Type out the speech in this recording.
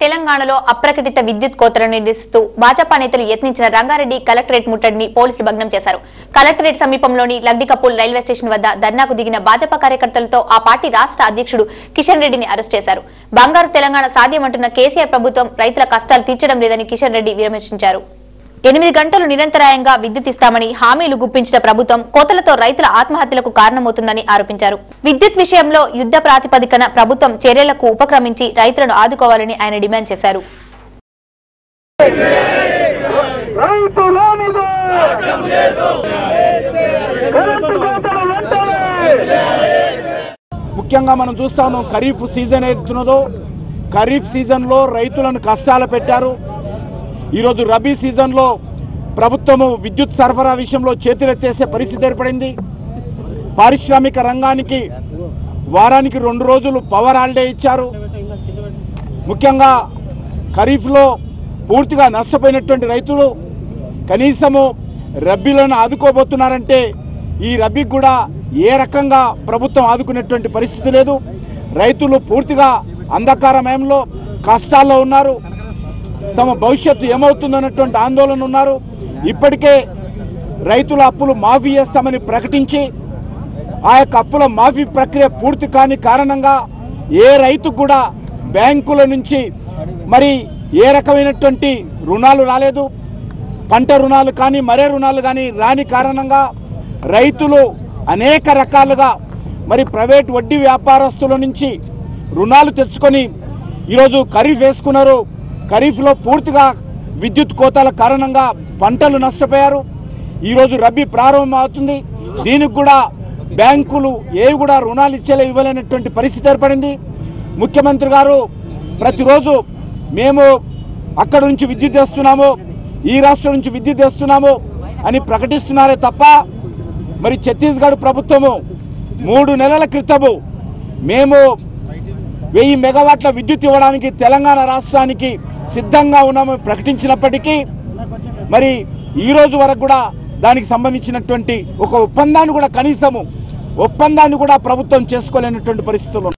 తెలంగాణలో అప్రకటిత విద్యుత్ కోతలను నిరసిస్తూ భాజపా నేతలు యత్నించిన రంగారెడ్డి కలెక్టరేట్ ముట్టడిని పోలీసులు భగ్నం చేశారు. కలెక్టరేట్ సమీపంలోని లగ్డికపూల్ రైల్వే స్టేషన్ వద్ద ధర్నాకు దిగిన భాజపా కార్యకర్తలతో ఆ పార్టీ రాష్ట్ర అధ్యక్షుడు కిషన్ రెడ్డిని అరెస్ట్ చేశారు. బంగారు తెలంగాణ సాధ్యమంటున్న కేసీఆర్ ప్రభుత్వం రైతుల కష్టాలు తీర్చడం లేదని కిషన్ రెడ్డి విమర్శించారు. 8 గంటలు నిరంతరాయంగా విద్యుత్ ఇస్తామని హామీలు గుప్పించిన ప్రభుత్వం కోతలతో రైతుల ఆత్మహత్యలకు కారణమవుతుందని ఆరోపించారు. విద్యుత్ విషయంలో యుద్ధ ప్రాతిపదికన ప్రభుత్వం చర్యలకు ఉపక్రమించి రైతులను ఆదుకోవాలని ఆయన డిమాండ్ చేశారు. ముఖ్యంగా మనం చూస్తాము ఖరీఫ్ సీజన్ ఏదైతున్నదో ఖరీఫ్ సీజన్లో రైతులను కష్టాలు పెట్టారు. ఈరోజు రబీ సీజన్లో ప్రభుత్వము విద్యుత్ సరఫరా విషయంలో చేతులెత్తేసే పరిస్థితి ఏర్పడింది. పారిశ్రామిక రంగానికి వారానికి 2 రోజులు పవర్ హాలిడే ఇచ్చారు. ముఖ్యంగా ఖరీఫ్లో పూర్తిగా నష్టపోయినటువంటి రైతులు కనీసము రబీలను ఆదుకోబోతున్నారంటే ఈ రబీకి కూడా ఏ రకంగా ప్రభుత్వం ఆదుకునేటువంటి పరిస్థితి లేదు. రైతులు పూర్తిగా అంధకారమయంలో కష్టాల్లో ఉన్నారు. తమ భవిష్యత్తు ఏమవుతుందన్నటువంటి ఆందోళన ఉన్నారు. ఇప్పటికే రైతుల అప్పులు మాఫీ చేస్తామని ప్రకటించి ఆ యొక్క అప్పుల మాఫీ ప్రక్రియ పూర్తి కాని కారణంగా ఏ రైతు కూడా బ్యాంకుల నుంచి మరి ఏ రకమైనటువంటి రుణాలు రాలేదు. పంట రుణాలు కానీ మరే రుణాలు కానీ రాని కారణంగా రైతులు అనేక రకాలుగా మరి ప్రైవేట్ వడ్డీ వ్యాపారస్తుల నుంచి రుణాలు తెచ్చుకొని ఈరోజు ఖరీఫ్ వేసుకున్నారు. ఖరీఫ్లో పూర్తిగా విద్యుత్ కోతల కారణంగా పంటలు నష్టపోయారు. ఈరోజు రబీ ప్రారంభం అవుతుంది. దీనికి కూడా బ్యాంకులు ఏవి కూడా రుణాలు ఇవ్వలేనటువంటి పరిస్థితి ఏర్పడింది. ముఖ్యమంత్రి గారు ప్రతిరోజు మేము అక్కడ నుంచి విద్యుత్ తెస్తున్నాము, ఈ రాష్ట్రం నుంచి విద్యుత్ తెస్తున్నాము అని ప్రకటిస్తున్నారే తప్ప మరి ఛత్తీస్గఢ్ ప్రభుత్వము 3 నెలల క్రితము మేము 1000 మెగావాట్ల విద్యుత్ ఇవ్వడానికి తెలంగాణ రాష్ట్రానికి సిద్ధంగా ఉన్నామని ప్రకటించినప్పటికీ మరి ఈ రోజు వరకు కూడా దానికి సంబంధించినటువంటి ఒక ఒప్పందాన్ని కూడా కనీసము ఒప్పందాన్ని కూడా ప్రభుత్వం చేసుకోలేనటువంటి పరిస్థితుల్లో